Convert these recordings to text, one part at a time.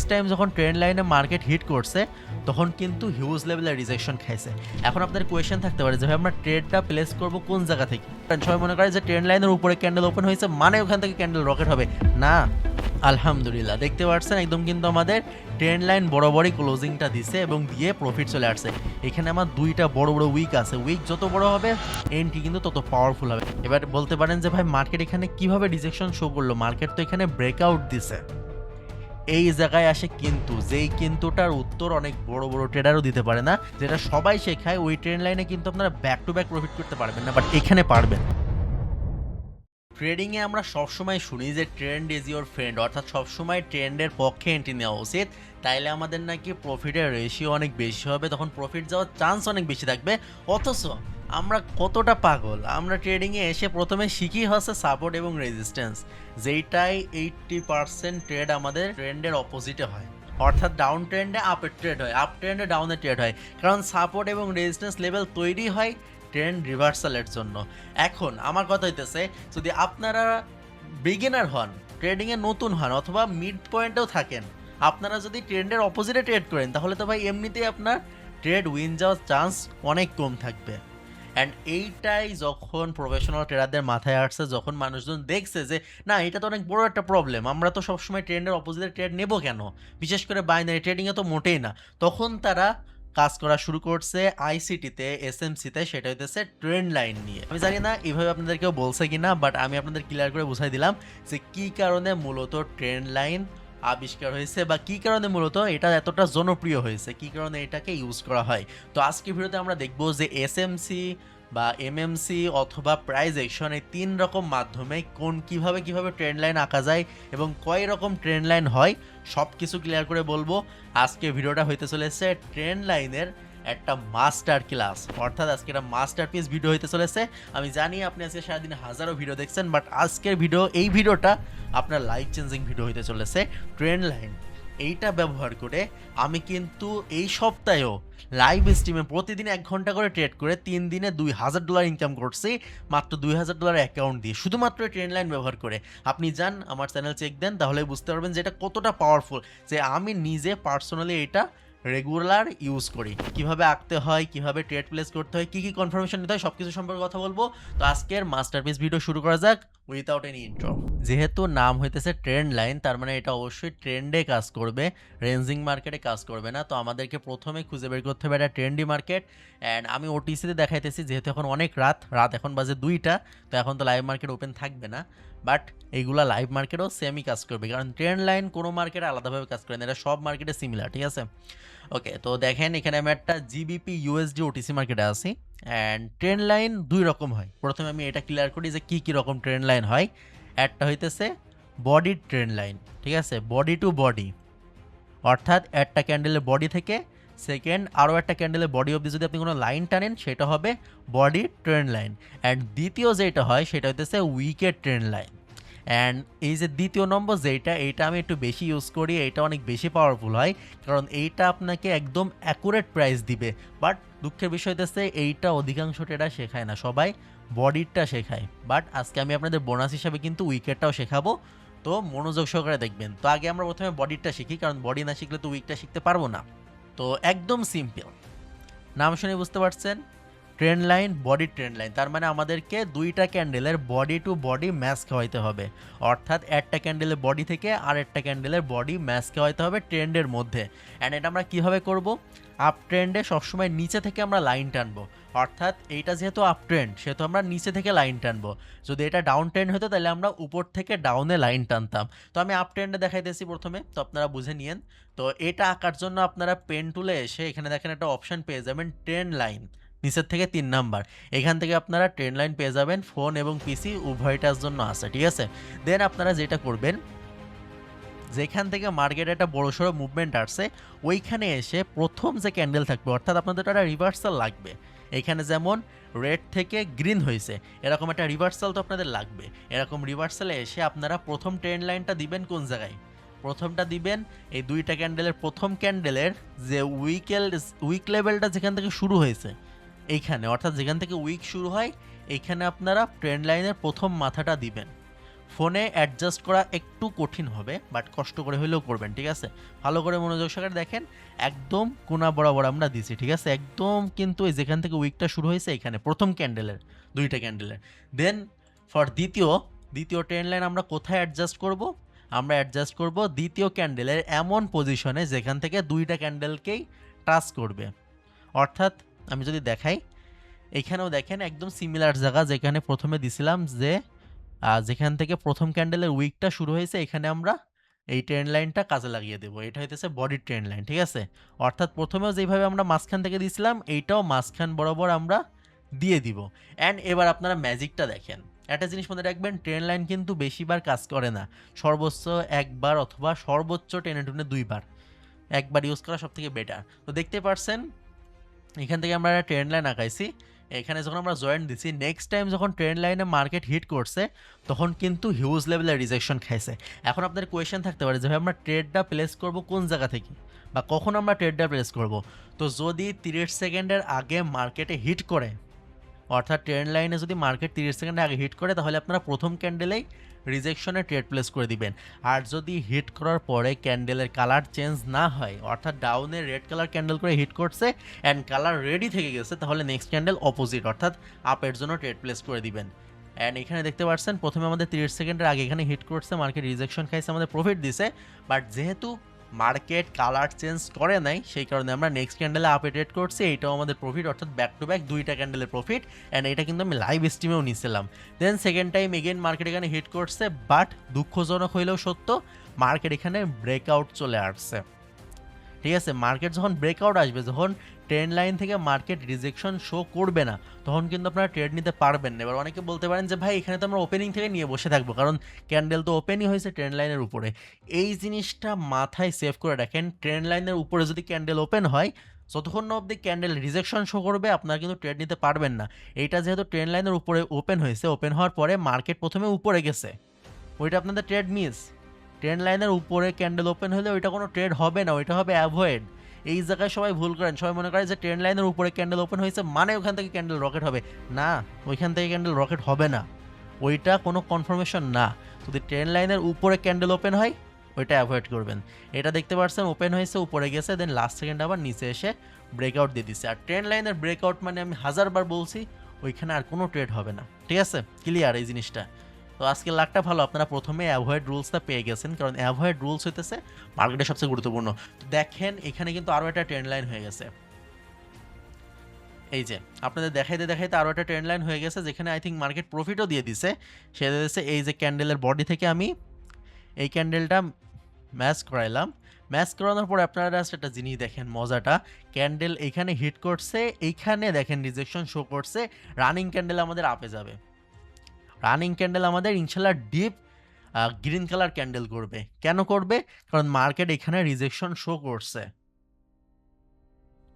First time যখন trend লাইনে market hit করছে তখন কিন্তু হিউজ লেভেলের রিজেকশন খাইছে। এখন আপনাদের কোয়েশ্চেন থাকতে পারে যে ভাই আমরা ট্রেডটা প্লেস করব কোন জায়গা থেকে? সবাই মনে করে যে ট্রেন্ড লাইনের উপরে ক্যান্ডেল ওপেন হয়েছে মানে ওখান থেকে ক্যান্ডেল রকেট হবে। না, আলহামদুলিল্লাহ দেখতে পাচ্ছেন একদম কিন্তু আমাদের ট্রেন্ড লাইন বরাবরই ক্লোজিংটা দিছে এবং দিয়ে প্রফিট চলে আসছে। এখানে আমার দুইটা বড় বড় উইক আছে, উইক যত বড় হবে এন্ট্রি কিন্তু তত পাওয়ারফুল হবে। এবার বলতে পারেন যে ভাই মার্কেট এখানে কিভাবে রিজেকশন শো করলো? মার্কেট তো এখানে ব্রেকআউট দিছে। এই জায়গায় আসে কিন্তু, যেই কিন্তুটার উত্তর অনেক বড় বড় ট্রেডারও দিতে পারে না, যেটা সবাই শেখায়। ওই ট্রেন্ড লাইনে কিন্তু আপনারা ব্যাক টু ব্যাক প্রফিট করতে পারবেন না, বাট এখানে পারবেন। ট্রেডিংয়ে আমরা সবসময় শুনি যে ট্রেন্ড ইজ ইওর ফ্রেন্ড, অর্থাৎ সবসময় ট্রেন্ডের পক্ষে এন্ট্রি নেওয়া উচিত, তাইলে আমাদের নাকি প্রফিটের রেশিও অনেক বেশি হবে, তখন প্রফিট যাওয়ার চান্স অনেক বেশি থাকবে। অথচ আমরা কতটা পাগল, আমরা ট্রেডিংয়ে এসে প্রথমে শিখি হচ্ছে সাপোর্ট এবং রেজিস্ট্যান্স, যেইটাই 80% ট্রেড আমাদের ট্রেন্ডের অপোজিটে হয়। অর্থাৎ ডাউন ট্রেন্ডে আপের ট্রেড হয়, আপ ট্রেন্ডে ডাউনের ট্রেড হয়, কারণ সাপোর্ট এবং রেজিস্ট্যান্স লেভেল তৈরি হয় ট্রেন্ড রিভার্সালের জন্য। এখন আমার কথা হইতেছে, যদি আপনারা বিগিনার হন, ট্রেডিংয়ে নতুন হন, অথবা মিড পয়েন্টেও থাকেন, আপনারা যদি ট্রেন্ডের অপোজিটে ট্রেড করেন তাহলে তো ভাই এমনিতেই আপনার ট্রেড উইন যাওয়ার চান্স অনেক কম থাকবে। অ্যান্ড এইটাই যখন প্রফেশনাল ট্রেডারদের মাথায় আসছে, যখন মানুষজন দেখছে যে না এটা তো অনেক বড় একটা প্রবলেম, আমরা তো সবসময় ট্রেন্ডের অপোজিটে ট্রেড নেব কেন, বিশেষ করে বাইনারি ট্রেডিংয়ে তো মোটেই না, তখন তারা কাজ করা শুরু করছে আইসিটিতে, এসএমসিতে, সেটা হইতেছে ট্রেন্ড লাইন নিয়ে। আমি জানি না এইভাবে আপনাদেরকেও বলছে কিনা, বাট আমি আপনাদের ক্লিয়ার করে বুঝাই দিলাম যে কি কারণে মূলত ট্রেন্ড লাইন আবিষ্কার হয়েছে, বা কি কারণে মূলত এটা এতটা জনপ্রিয় হয়েছে, কি কারণে এটাকে ইউজ করা হয়। তো আজকের ভিডিওতে আমরা দেখব যে এসএমসি বা এমএমসি অথবা প্রাইস অ্যাকশন, এই 3 রকম মাধ্যমে কিভাবে ট্রেন্ড লাইন আঁকা যায় এবং কয় রকম ট্রেন্ড লাইন হয়, সব কিছু ক্লিয়ার করে বলবো। আজকে ভিডিওটা হইতে চলেছে ট্রেন্ড লাইনের একটা মাস্টার ক্লাস, অর্থাৎ আজকে একটা মাস্টারপিস ভিডিও হইতে চলেছে। আমি জানি আপনি আজকে সারাদিন হাজারো ভিডিও দেখছেন, বাট আজকের ভিডিও, এই ভিডিওটা আপনার লাইফ চেঞ্জিং ভিডিও হইতে চলেছে। ট্রেন্ড লাইন এইটা ব্যবহার করে আমি কিন্তু এই সপ্তাহেও লাইভ স্ট্রিমে প্রতিদিন 1 ঘন্টা করে ট্রেড করে 3 দিনে $2000 ইনকাম করছি, মাত্র $2000 অ্যাকাউন্ট দিয়ে, শুধুমাত্র ট্রেন্ড লাইন ব্যবহার করে। আপনি যান আমার চ্যানেল চেক দেন, তাহলে বুঝতে পারবেন যে এটা কতটা পাওয়ারফুল, যে আমি নিজে পার্সোনালি এটা রেগুলার ইউজ করি। কিভাবে আঁকতে হয়, কিভাবে ট্রেড প্লেস করতে হয়, কি কনফার্মেশন নিতে হয়, সব কিছু সম্পর্কে কথা বলবো। তো আজকের মাস্টারপিস ভিডিও শুরু করা যাক উইথাউট এনি ইন্ট্রো। যেহেতু নাম হইতেছে ট্রেন্ড লাইন, তার মানে এটা অবশ্যই ট্রেন্ডে কাজ করবে, রেঞ্জিং মার্কেটে কাজ করবে না। তো আমাদেরকে প্রথমে খুঁজে বের করতে হবে একটা ট্রেন্ডি মার্কেট। অ্যান্ড আমি ওটিসিতে দেখাইতেছি, যেহেতু এখন অনেক রাত এখন বাজে 2টা, তো এখন তো লাইভ মার্কেট ওপেন থাকবে না, বাট এইগুলা লাইভ মার্কেটও সেমই কাজ করবে, কারণ ট্রেন্ড লাইন কোনো মার্কেটে আলাদাভাবে কাজ করে না, এটা সব মার্কেটে সিমিলার, ঠিক আছে? ওকে, তো দেখেন এখানে আমি একটা জিবিপি ইউএসডি ওটিসি মার্কেটে আছি। অ্যান্ড ট্রেন্ড লাইন 2 রকম হয়। প্রথমে আমি এটা ক্লিয়ার করি যে কি রকম ট্রেন্ড লাইন হয়। একটা হইতেছে বডি ট্রেন্ড লাইন, ঠিক আছে, বডি টু বডি, অর্থাৎ একটা ক্যান্ডেলের বডি থেকে সেকেন্ড আরও একটা ক্যান্ডেলের বডি অবধি যদি আপনি কোনো লাইন টানেন সেটা হবে বডি ট্রেন্ড লাইন। অ্যান্ড দ্বিতীয় যেটা হয় সেটা হইতেছে উইকেট ট্রেন্ড লাইন। অ্যান্ড এই যে দ্বিতীয় নম্বর যেটা, এইটা আমি একটু বেশি ইউজ করি, এইটা অনেক বেশি পাওয়ারফুল হয়, কারণ এইটা আপনাকে একদম অ্যাকুরেট প্রাইস দিবে। বাট দুঃখের বিষয় হইতেছে এইটা অধিকাংশ ট্রেডার শেখায় না, সবাই বডিটা শেখায়। বাট আজকে আমি আপনাদের বোনাস হিসাবে কিন্তু উইকেটটাও শেখাবো, তো মনোযোগ সহকারে দেখবেন। তো আগে আমরা প্রথমে বডিটা শিখি, কারণ বডি না শিখলে তো উইকটা শিখতে পারবো না। তো একদম সিম্পল, নাম শুনে বুঝতে পারছেন, trend line, body trend line, তার মানে আমাদেরকে 2টা ক্যান্ডেলের বডি টু বডি ম্যাচ খাওয়াইতে হবে, অর্থাৎ একটা ক্যান্ডেলের বডি থেকে আর একটা ক্যান্ডেলের বডি ম্যাচ খাওয়াইতে হবে ট্রেন্ডের মধ্যে। অ্যান্ড এটা আমরা কীভাবে করব? আপ ট্রেন্ডে সবসময় নিচে থেকে আমরা লাইন টানবো, অর্থাৎ এইটা যেহেতু আপ ট্রেন্ড সেহেতু আমরা নিচে থেকে লাইন টানবো। যদি এটা ডাউন ট্রেন্ড হতো তাহলে আমরা উপর থেকে ডাউনে লাইন টানতাম। তো আমি আপ ট্রেন্ডে দেখাইতেছি প্রথমে, তো আপনারা বুঝে নিয়েন। তো এটা আঁকার জন্য আপনারা পেন টুলে এসে এখানে দেখেন একটা অপশান পেয়ে যাবেন ট্রেন্ড লাইন, নিচের থেকে 3 নাম্বার, এখান থেকে আপনারা ট্রেন্ড লাইন পেয়ে যাবেন। ফোন এবং পিসি উভয়টার জন্য আছে, ঠিক আছে? দেন আপনারা যেটা করবেন, যেখান থেকে মার্কেটে একটা বড়সড় মুভমেন্ট আসছে ওইখানে এসে প্রথম যে ক্যান্ডেল থাকবে, অর্থাৎ আপনাদের একটা রিভার্সাল লাগবে, এখানে যেমন রেড থেকে গ্রিন হয়েছে এরকম একটা রিভার্সাল তো আপনাদের লাগবে। এরকম রিভার্সালে এসে আপনারা প্রথম ট্রেন্ড লাইনটা দিবেন কোন জায়গায়? প্রথমটা দিবেন এই 2টা ক্যান্ডেলের প্রথম ক্যান্ডেলের যে উইক লেভেলটা যেখান থেকে শুরু হয়েছে এইখানে, অর্থাৎ যেখান থেকে উইক শুরু হয় এইখানে আপনারা ট্রেন্ড লাইনের প্রথম মাথাটা দিবেন। ফোনে অ্যাডজাস্ট করা একটু কঠিন হবে, বাট কষ্ট করে হলেও করবেন, ঠিক আছে? ভালো করে মনোযোগ সহকারে দেখেন, একদম কোনা বরাবর আমরা দিছি, ঠিক আছে? একদম কিন্তু এই যেখান থেকে উইকটা শুরু হয়েছে এখানে প্রথম ক্যান্ডেলের, দুইটা ক্যান্ডেলের। দেন ফর দ্বিতীয় ট্রেন্ড লাইন আমরা কোথায় অ্যাডজাস্ট করব? আমরা অ্যাডজাস্ট করব দ্বিতীয় ক্যান্ডেলের এমন পজিশনে যেখান থেকে দুইটা ক্যান্ডেলকেই টাচ করবে। অর্থাৎ আমি যদি দেখাই, এখানেও দেখেন একদম সিমিলার জায়গা যেখানে প্রথমে দিছিলাম, যে যেখান থেকে প্রথম ক্যান্ডেলের উইকটা শুরু হয়েছে এখানে আমরা এই ট্রেন্ড লাইনটা কাজে লাগিয়ে দেবো। এটা হইতেছে বডি ট্রেন্ড লাইন, ঠিক আছে? অর্থাৎ প্রথমেও যেভাবে আমরা মাঝখান থেকে দিছিলাম এইটাও মাঝখান বরাবর আমরা দিয়ে দিব। অ্যান্ড এবার আপনারা ম্যাজিকটা দেখেন। একটা জিনিস মনে রাখবেন, ট্রেন্ড লাইন কিন্তু বেশিবার কাজ করে না, সর্বোচ্চ একবার অথবা সর্বোচ্চ টেনে টুনে দুইবার, একবার ইউজ করা সব থেকে বেটার। তো দেখতে পারছেন এখান থেকে আমরা একটা ট্রেন্ড লাইন আঁকাইছি, এখানে যখন আমরা জয়েন্ট দিছি, নেক্সট টাইম যখন ট্রেন্ড লাইনে মার্কেট হিট করছে তখন কিন্তু হিউজ লেভেলের রিজেকশন খাইছে। এখন আপনাদের কোয়েশ্চেন থাকতে পারে যে ভাই আমরা ট্রেডটা প্লেস করব কোন জায়গা থেকে, বা কখন আমরা ট্রেডটা প্লেস করব? তো যদি 30 সেকেন্ডের আগে মার্কেটে হিট করে, অর্থাৎ ট্রেন্ড লাইনে যদি মার্কেট 30 সেকেন্ডের আগে হিট করে, তাহলে আপনারা প্রথম ক্যান্ডেলেই রিজেকশনে ট্রেড প্লেস করে দিবেন। আর যদি হিট করার পরে ক্যান্ডেলের কালার চেঞ্জ না হয়, অর্থাৎ ডাউনে রেড কালার ক্যান্ডেল করে হিট করছে অ্যান্ড কালার রেডি থেকে গেছে, তাহলে নেক্সট ক্যান্ডেল অপোজিট অর্থাৎ আপের জন্য ট্রেড প্লেস করে দিবেন। অ্যান্ড এখানে দেখতে পাচ্ছেন প্রথমে আমাদের 30 সেকেন্ডের আগে এখানে হিট করছে, মার্কেট রিজেকশন খাইছে, আমাদের প্রফিট দিছে। বাট যেহেতু মার্কেট কালার চেঞ্জ করে নাই, সেই কারণে আমরা নেক্সট ক্যান্ডেলে আপে ট্রেড করছি, এইটাও আমাদের প্রফিট, অর্থাৎ ব্যাক টু ব্যাক দুইটা ক্যান্ডেলের প্রফিট। অ্যান্ড এটা কিন্তু আমি লাইভ স্ট্রিমেও নিয়েছিলাম। Then second time again market এখানে হিট করছে, বাট দুঃখজনক হইলেও সত্য, মার্কেট এখানে ব্রেকআউট চলে আসছে, ঠিক আছে? মার্কেট যখন ব্রেকআউট আসবে, যখন ট্রেন্ড লাইন থেকে মার্কেট রিজেকশন শো করবে না, তখন কিন্তু আপনারা ট্রেড নিতে পারবেন না। এবার অনেকে বলতে পারেন যে ভাই এখানে তো আমরা ওপেনিং থেকে নিয়ে বসে থাকবো, কারণ ক্যান্ডেল তো ওপেনই হয়েছে ট্রেন্ড লাইনের উপরে। এই জিনিসটা মাথায় সেভ করে রাখেন, ট্রেন্ড লাইনের উপরে যদি ক্যান্ডেল ওপেন হয়, যতক্ষণ না অবধি ক্যান্ডেল রিজেকশন শো করবে আপনারা কিন্তু ট্রেড নিতে পারবেন না। এইটা যেহেতু ট্রেন্ড লাইনের উপরে ওপেন হয়েছে, ওপেন হওয়ার পরে মার্কেট প্রথমে উপরে গেছে, ওইটা আপনাদের ট্রেড মিস। ট্রেন্ড লাইনের উপরে ক্যান্ডেল ওপেন হলে ওইটা কোনো ট্রেড হবে না, ওইটা হবে অ্যাভয়েড। এই জায়গায় সবাই ভুল করেন, সবাই মনে করে যে ট্রেন্ড লাইনের উপরে ক্যান্ডেল ওপেন হয়েছে মানে ওখান থেকে ক্যান্ডেল রকেট হবে। না, ওইখান থেকে ক্যান্ডেল রকেট হবে না, ওইটা কোনো কনফার্মেশন না। যদি ট্রেন্ড লাইনের উপরে ক্যান্ডেল ওপেন হয় ওইটা অ্যাভয়েড করবেন। এটা দেখতে পাচ্ছেন ওপেন হয়েছে, উপরে গেছে, দেন লাস্ট সেকেন্ড আবার নিচে এসে ব্রেকআউট দিয়ে দিচ্ছে। আর ট্রেন্ড লাইনের ব্রেকআউট মানে আমি হাজারবার বলছি, ওইখানে আর কোনো ট্রেড হবে না, ঠিক আছে? ক্লিয়ার এই জিনিসটা? তো আজকে লাকটা ভালো, আপনারা প্রথমে অ্যাভয়েড রুলসটা পেয়ে গেছেন, কারণ অ্যাভয়েড রুলস হইতেছে মার্কেটের সবচেয়ে গুরুত্বপূর্ণ। তো দেখেন এখানে কিন্তু আরও একটা ট্রেন্ড লাইন হয়ে গেছে, এই যে আপনাদের দেখাইতে দেখাইতে আরও একটা ট্রেন্ড লাইন হয়ে গেছে, যেখানে আই থিঙ্ক মার্কেট প্রফিটও দিয়ে দিছে। সেটা দিচ্ছে এই যে ক্যান্ডেলের বডি থেকে আমি এই ক্যান্ডেলটা ম্যাচ করাইলাম। ম্যাচ করানোর পরে আপনারা জাস্ট একটা জিনিস দেখেন, মজাটা, ক্যান্ডেল এইখানে হিট করছে, এইখানে দেখেন রিজেকশন শো করছে, রানিং ক্যান্ডেল আমাদের আপে যাবে। রানিং ক্যান্ডেল আমাদের ইনশাল্লাহ ডিপ গ্রিন কালার ক্যান্ডেল করবে। কেন করবে? কারণ মার্কেট এখানে রিজেকশন শো করছে।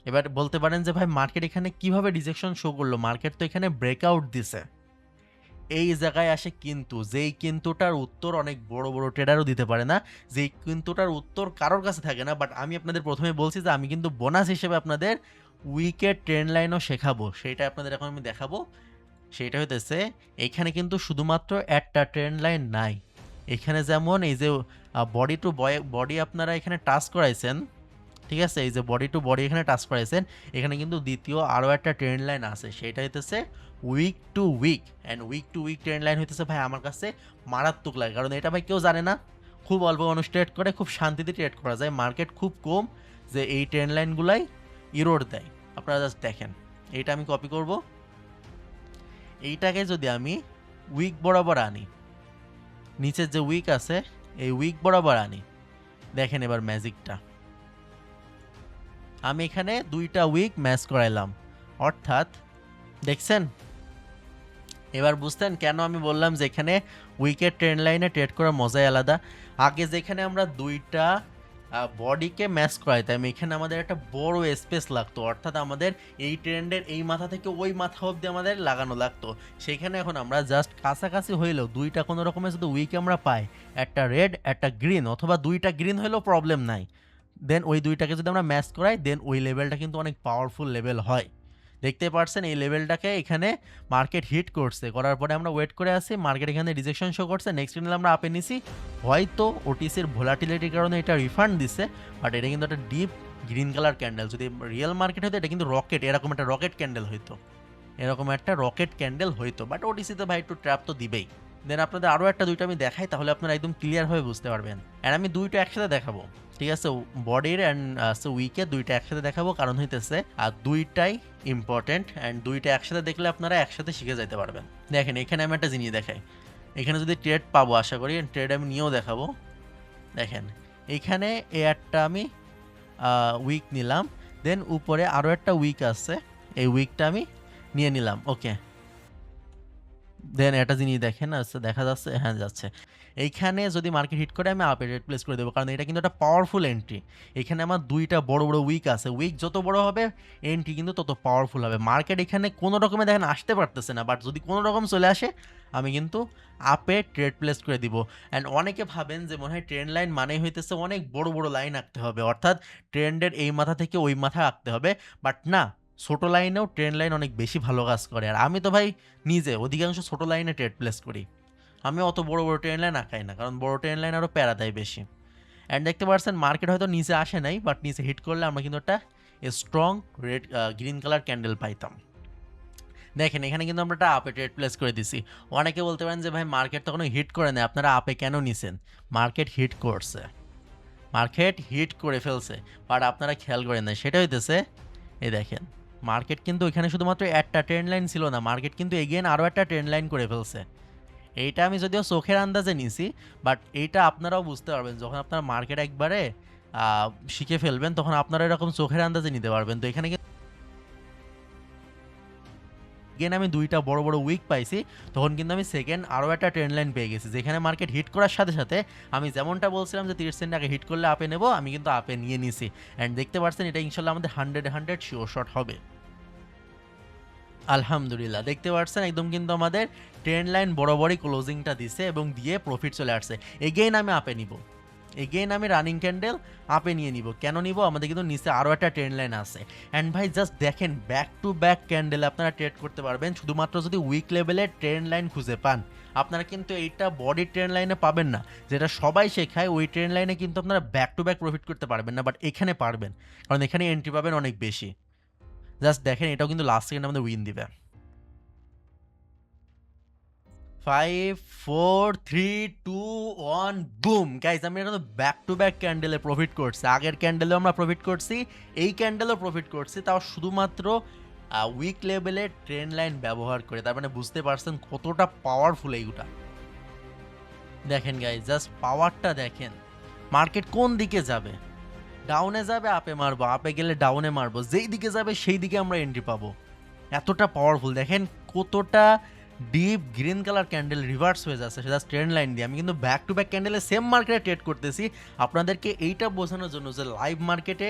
এবার বলতে পারেন যে ভাই মার্কেট এখানে কিভাবে রিজেকশন শো করলো? মার্কেট তো এখানে ব্রেকআউট দিছে। এই জায়গায় আসে কিন্তু, যেই কিন্তুটার উত্তর অনেক বড় বড় ট্রেডারও দিতে পারে না, যেই কিন্তুটার উত্তর কারোর কাছে থাকে না। বাট আমি আপনাদের প্রথমে বলছি যে আমি কিন্তু বোনাস হিসেবে আপনাদের উইকেট ট্রেন্ড লাইনও শেখাবো, সেইটা আপনাদের এখন আমি দেখাবো। সেটা হইতেছে এখানে কিন্তু শুধুমাত্র একটা ট্রেন্ড লাইন নাই, এখানে যেমন এই যে বডি টু বডি আপনারা এখানে টাচ করাইছেন, ঠিক আছে? এই যে বডি টু বডি এখানে টাচ করাইছেন, এখানে কিন্তু দ্বিতীয় আরও একটা ট্রেন্ড লাইন আছে, সেটা হইতেছে week to week. And week to week trend line হইতেছে ভাই আমার কাছে মারাত্মক লাগে, কারণ এটা ভাই কেউ জানে না, খুব অল্প মানুষ ট্রেড করে, খুব শান্তিতে ট্রেড করা যায়, মার্কেট খুব কম যে এই ট্রেন্ড লাইনগুলাই ইরোড দেয়। আপনারা জাস্ট দেখেন, এইটা আমি কপি করব, এইটাকে যদি আমি উইক বরাবর আনি, নিচের যে উইক আছে এই উইক বরাবর আনি, দেখেন এবার ম্যাজিকটা, আমি এখানে দুইটা উইক ম্যাচ করাইলাম, অর্থাৎ দেখছেন? এবার বুঝতেন কেন আমি বললাম যে এখানে উইকেট ট্রেন্ড লাইনে ট্রেড করার মজাই আলাদা। আগে যেখানে আমরা দুইটা বডিকে ম্যাচ করাইতাম, এখানে আমাদের একটা বড় স্পেস লাগতো, অর্থাৎ আমাদের এই ট্রেন্ডের এই মাথা থেকে ওই মাথা অবধি আমাদের লাগানো লাগতো। সেখানে এখন আমরা জাস্ট কাছাকাছি হইলেও দুইটা কোনো রকমের যদি উইক আমরা পাই, একটা রেড একটা গ্রিন, অথবা দুইটা গ্রিন হইলেও প্রবলেম নাই, দেন ওই দুইটাকে যদি আমরা ম্যাচ করাই, দেন ওই লেভেলটা কিন্তু অনেক পাওয়ারফুল লেভেল হয়। দেখতে পাচ্ছেন এই লেভেলটাকে এখানে মার্কেট হিট করছে, করার পরে আমরা ওয়েট করে আছি, মার্কেট এখানে রিজেকশন শো করছে, নেক্সট ক্যান্ডেল আমরা আপে নিছি, হয়তো ওটিসির ভোলাটিলিটির কারণে এটা রিফান্ড দিছে, বাট এটা কিন্তু একটা ডিপ গ্রিন কালার ক্যান্ডেল। যদি রিয়েল মার্কেট হতো এটা কিন্তু রকেট, এরকম একটা রকেট ক্যান্ডেল হইতো, এরকম একটা রকেট ক্যান্ডেল হইতো, বাট ওটিসিতে ভাই একটু ট্র্যাপ তো দিবেই। দেন আপনাদের আরও একটা দুইটা আমি দেখাই, তাহলে আপনারা একদম ক্লিয়ারভাবে বুঝতে পারবেন। অ্যান্ড আমি দুইটা একসাথে দেখাবো, ঠিক আছে, বডির অ্যান্ড উইকের দুইটা একসাথে দেখাবো, কারণ হইতেছে আর দুইটাই ইম্পর্টেন্ট, অ্যান্ড দুইটা একসাথে দেখলে আপনারা একসাথে শিখে যেতে পারবেন। দেখেন এখানে আমি একটা জিনিস দেখাই, এখানে যদি ট্রেড পাবো আশা করি, ট্রেড আমি নিয়েও দেখাবো। দেখেন এইখানে এই একটা আমি উইক নিলাম, দেন উপরে আরও একটা উইক আছে, এই উইকটা আমি নিয়ে নিলাম, ওকে। দেন একটা জিনিস দেখেন, আচ্ছা দেখা যাচ্ছে, হ্যাঁ যাচ্ছে। এইখানে যদি মার্কেট হিট করে আমি আপে রেট প্লেস করে দেবো, কারণ এটা কিন্তু একটা পাওয়ারফুল এন্ট্রি। এখানে আমার দুইটা বড় বড় উইক আছে, উইক যত বড় হবে এন্ট্রি কিন্তু তত পাওয়ারফুল হবে। মার্কেট এখানে কোনো রকমে দেখেন আসতে পারতেছে না, বাট যদি কোনো রকম চলে আসে আমি কিন্তু আপে ট্রেড প্লেস করে দিব। অ্যান্ড অনেকে ভাবেন যে মনে হয় ট্রেন্ড লাইন মানেই হইতেছে অনেক বড় বড় লাইন আঁকতে হবে, অর্থাৎ ট্রেন্ডের এই মাথা থেকে ওই মাথা আঁকতে হবে, বাট না, ছোটো লাইনেও ট্রেন্ড লাইন অনেক বেশি ভালো কাজ করে। আর আমি তো ভাই নিজে অধিকাংশ ছোটো লাইনে ট্রেড প্লেস করি, আমি অত বড় বড় ট্রেন লাইন আঁকাই না, কারণ বড় ট্রেন লাইন আরও প্যারা দেয় বেশি। অ্যান্ড দেখতে পাচ্ছেন মার্কেট হয়তো নিচে আসে নাই, বাট নিচে হিট করলে আমরা কিন্তু একটা strong red green colour candle পাইতাম। দেখেন এখানে কিন্তু আমরা একটা আপে ট্রেড প্লেস করে দিছি। অনেকে বলতে পারেন যে ভাই মার্কেট তো কোনো হিট করে নেয়, আপনারা আপে কেন নিছেন? মার্কেট হিট করছে, মার্কেট হিট করে ফেলছে, বাট আপনারা খেয়াল করেন না, সেটা হইতেছে এই দেখেন মার্কেট কিন্তু এখানে শুধুমাত্র একটা ট্রেন্ড লাইন ছিল না, মার্কেট কিন্তু এগেন আরও একটা ট্রেন্ড লাইন করে ফেলছে। এইটা আমি যদিও চোখের আন্দাজে নিছি, বাট এইটা আপনারাও বুঝতে পারবেন যখন আপনার মার্কেট একবারে শিখে ফেলবেন, তখন আপনারা এরকম চোখের আন্দাজে নিতে পারবেন। তো এখানে এগেন আমি দুইটা বড় বড় উইক পাইছি, তখন কিন্তু আমি সেকেন্ড আরও একটা ট্রেন্ড লাইন পেয়ে গেছি, যেখানে মার্কেট হিট করার সাথে সাথে আমি যেমনটা বলছিলাম যে 30 সেন্ট আগে হিট করলে আপে নেবো, আমি কিন্তু আপে নিয়ে নিছি। অ্যান্ড দেখতে পাচ্ছেন এটা ইনশাল্লাহ আমাদের 100 শিওর শট হবে আলহামদুলিল্লাহ। দেখতে পাচ্ছেন একদম কিন্তু আমাদের ট্রেন্ড লাইন বরাবরই ক্লোজিংটা দিছে এবং দিয়ে প্রফিট চলে আসছে। এগেইন আমি আপে নিব, এগেইন আমি রানিং ক্যান্ডেল আপে নিয়ে নিব। কেন নিব? আমাদের কিন্তু নিচে আরও একটা ট্রেন্ড লাইন আছে। অ্যান্ড ভাই জাস্ট দেখেন ব্যাক টু ব্যাক ক্যান্ডেল আপনারা ট্রেড করতে পারবেন শুধুমাত্র যদি উইক লেভেলের ট্রেন্ড লাইন খুঁজে পান। আপনারা কিন্তু এইটা বডি ট্রেন্ড লাইনে পাবেন না, যেটা সবাই শেখায়, ওই ট্রেন্ড লাইনে কিন্তু আপনারা ব্যাক টু ব্যাক প্রফিট করতে পারবেন না, বাট এখানে পারবেন, কারণ এখানে এন্ট্রি পাবেন অনেক বেশি। জাস্ট দেখেন এটাও কিন্তু লাস্ট সেকেন্ড আমাদের উইন দিবে। 5 4 3 2 1 বুম গাইজ, আমি কিন্তু ব্যাক টু ব্যাক ক্যান্ডেলে প্রফিট করছি। আগের ক্যান্ডেলেও আমরা প্রফিট করছি, এই ক্যান্ডেলও প্রফিট করছি, তাও শুধুমাত্র উইক লেভেলের ট্রেন্ড লাইন ব্যবহার করে। তার মানে বুঝতে পারছেন কতটা পাওয়ারফুল এইগুলা। দেখেন গাইজ জাস্ট পাওয়ারটা দেখেন, মার্কেট কোন দিকে যাবে, ডাউনে যাবে আপে মারবো, আপে গেলে ডাউনে মারবো, যেই দিকে যাবে সেই দিকে আমরা এন্ট্রি পাবো। এতটা পাওয়ারফুল দেখেন, কতটা deep green colour candle reverse হয়ে যাচ্ছে সেটা ট্রেন্ড লাইন দিয়ে। আমি কিন্তু ব্যাক টু ব্যাক ক্যান্ডেলে সেম মার্কেটে ট্রেড করতেছি আপনাদেরকে এইটা বোঝানোর জন্য যে লাইভ মার্কেটে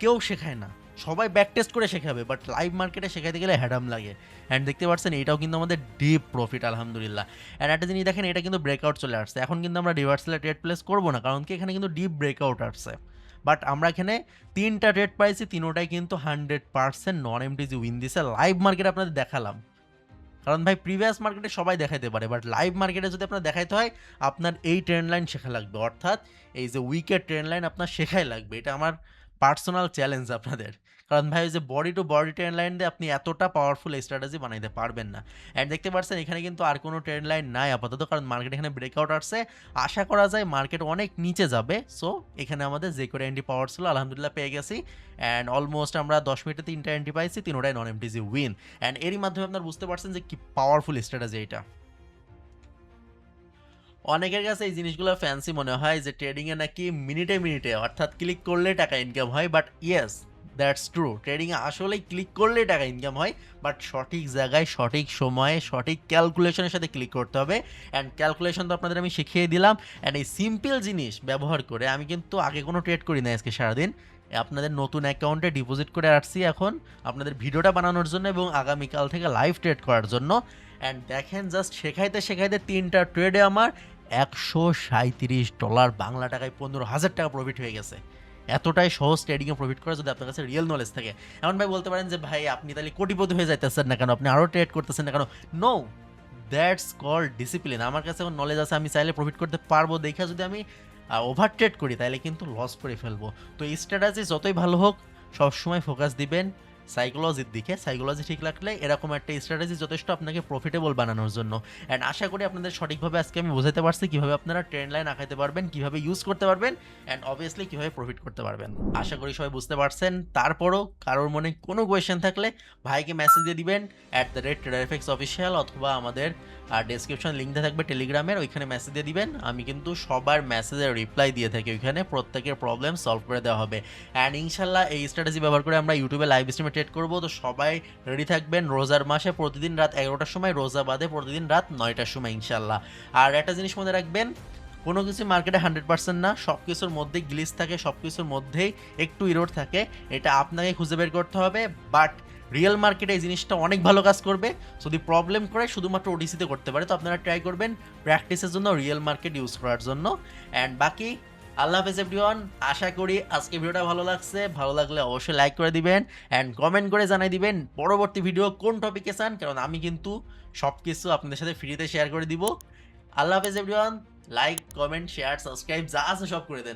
কেউ শেখায় না, সবাই ব্যাক টেস্ট করে শেখাবে, বাট লাইভ মার্কেটে শেখাতে গেলে হ্যাডাম লাগে। অ্যান্ড দেখতে পাচ্ছেন এটাও কিন্তু আমাদের ডিপ প্রফিট আলহামদুলিল্লাহ। অ্যান্ড একটা জিনিস দেখেন, এটা কিন্তু ব্রেকআউট চলে আসছে, এখন কিন্তু আমরা রিভার্সালে ট্রেড প্লেস করবো না, কারণ কি এখানে কিন্তু ডিপ ব্রেকআউট আসছে। বাট আমরা এখানে তিনটা ট্রেড পাইছি, তিনোটাই কিন্তু 100% নন এমটিজি উইন দিছে। লাইভ মার্কেট আপনাদের দেখালাম, কারণ ভাই প্রিভিয়াস মার্কেটে সবাই দেখাইতে পারে, বাট লাইভ মার্কেটে যদি আপনার দেখাইতে হয় আপনার এই ট্রেন্ড লাইন শেখা লাগবে, অর্থাৎ এই যে উইকের ট্রেন্ড লাইন আপনার শেখাই লাগবে। এটা আমার পার্সোনাল চ্যালেঞ্জ আপনাদের, কারণ ভাই ওই যে body to body trend line দিয়ে আপনি এতটা পাওয়ারফুল স্ট্র্যাটেজি বানাইতে পারবেন না। অ্যান্ড দেখতে পাচ্ছেন এখানে কিন্তু আর কোনো ট্রেন্ড লাইন নাই আপাতত, কারণ মার্কেট এখানে ব্রেকআউট আসছে, আশা করা যায় মার্কেট অনেক নিচে যাবে। সো এখানে আমাদের যে করে এন্ট্রি পাওয়ার ছিল আলহামদুলিল্লাহ পেয়ে গেছি। অ্যান্ড অলমোস্ট আমরা 10 মিনিটে 3টা এন্ট্রি পাইছি, তিনোটাই নন এমটিজি উইন। অ্যান্ড এরই মাধ্যমে আপনারা বুঝতে পারছেন যে কি পাওয়ারফুল স্ট্র্যাটেজি এটা। অনেকের কাছে এই জিনিসগুলো ফ্যান্সি মনে হয় যে ট্রেডিংয়ে নাকি মিনিটে মিনিটে অর্থাৎ ক্লিক করলে টাকা ইনকাম হয়, বাট ইয়েস দ্যাটস ট্রু, ট্রেডিংয়ে আসলেই ক্লিক করলে টাকা ইনকাম হয়, বাট সঠিক জায়গায় সঠিক সময়ে সঠিক ক্যালকুলেশনের সাথে ক্লিক করতে হবে। অ্যান্ড ক্যালকুলেশন তো আপনাদের আমি শিখিয়ে দিলাম। অ্যান্ড এই সিম্পল জিনিস ব্যবহার করে আমি কিন্তু আগে কোনো ট্রেড করি না, আজকে সারাদিন আপনাদের নতুন অ্যাকাউন্টে ডিপোজিট করে আসছি এখন আপনাদের ভিডিওটা বানানোর জন্য এবং আগামীকাল থেকে লাইভ ট্রেড করার জন্য। অ্যান্ড দেখেন জাস্ট শেখাইতে শেখাইতে 3টা ট্রেডে আমার $137 বাংলা টাকায় 15,000 টাকা প্রফিট হয়ে গেছে। এতটাই সহজ ট্রেডিংয়ে প্রফিট করা যদি আপনার কাছে রিয়েল নলেজ থাকে। এখন ভাই বলতে পারেন যে ভাই আপনি তাহলে কোটিপতি হয়ে যাইতেছেন না কেন, আপনি আরও ট্রেড করতেছেন না কেন? No, that's called discipline. আমার কাছে এখন নলেজ আছে, আমি চাইলে প্রফিট করতে পারবো, দেখা যদি আমি ওভার ট্রেড করি তাহলে কিন্তু লস করে ফেলবো। তো এই স্ট্র্যাটেজি যতই ভালো হোক সবসময় ফোকাস দিবেন সাইকোলজির দিকে। সাইকোলজি ঠিক রাখলে এরকম একটা স্ট্র্যাটেজি যথেষ্ট আপনাকে প্রফিটেবল বানানোর জন্য। অ্যান্ড আশা করি আপনাদের সঠিকভাবে আজকে আমি বোঝাতে পারছি কীভাবে আপনারা ট্রেন্ড লাইন আঁকাতে পারবেন, কীভাবে ইউজ করতে পারবেন, অ্যান্ড অবভিয়াসলি কীভাবে প্রফিট করতে পারবেন। আশা করি সবাই বুঝতে পারছেন। তারপরও কারোর মনে কোনো কোয়েশ্চেন থাকলে ভাইকে মেসেজ দিয়ে দিবেন @TraderFX অফিসিয়াল, অথবা আমাদের ডেসক্রিপশন লিঙ্ক দেওয়া থাকবে টেলিগ্রামের, ওইখানে মেসেজ দিয়ে দিবেন। আমি কিন্তু সবার মেসেজের রিপ্লাই দিয়ে থাকি, ওইখানে প্রত্যেকের প্রবলেম সলভ করে দেওয়া হবে। অ্যান্ড ইনশাল্লাহ এই স্ট্র্যাটেজি ব্যবহার করে আমরা ইউটিউবে লাইভ স্ট্রিমে ট্রেড করবো। তো সবাই রেডি থাকবেন রোজার মাসে প্রতিদিন রাত 11টার সময়, রোজা বাদে প্রতিদিন রাত 9টার সময় ইনশাল্লাহ। আর একটা জিনিস মনে রাখবেন, কোনো কিছু মার্কেটে 100% না, সব কিছুর মধ্যেই গ্লিচ থাকে, সব কিছুর মধ্যেই একটু ইরোড থাকে, এটা আপনাকে খুঁজে বের করতে হবে। বাট রিয়েল মার্কেটে এই জিনিসটা অনেক ভালো কাজ করবে। যদি প্রবলেম করে শুধুমাত্র ওডিসিতে করতে পারে, তো আপনারা ট্রাই করবেন প্র্যাকটিসের জন্য রিয়েল মার্কেট ইউজ করার জন্য। অ্যান্ড বাকি আল্লাহ হাফেজ এভরিওয়ান। আশা করি আজকে ভিডিওটা ভালো লাগছে, ভালো লাগলে অবশ্যই লাইক করে দিবেন অ্যান্ড কমেন্ট করে জানাই দিবেন পরবর্তী ভিডিও কোন টপিকে চান, কারণ আমি কিন্তু সব কিছু আপনাদের সাথে ফ্রিতে শেয়ার করে দিব। আল্লাহ হাফেজ everyone. Like, comment, share, subscribe যা আছে সব করে দেন।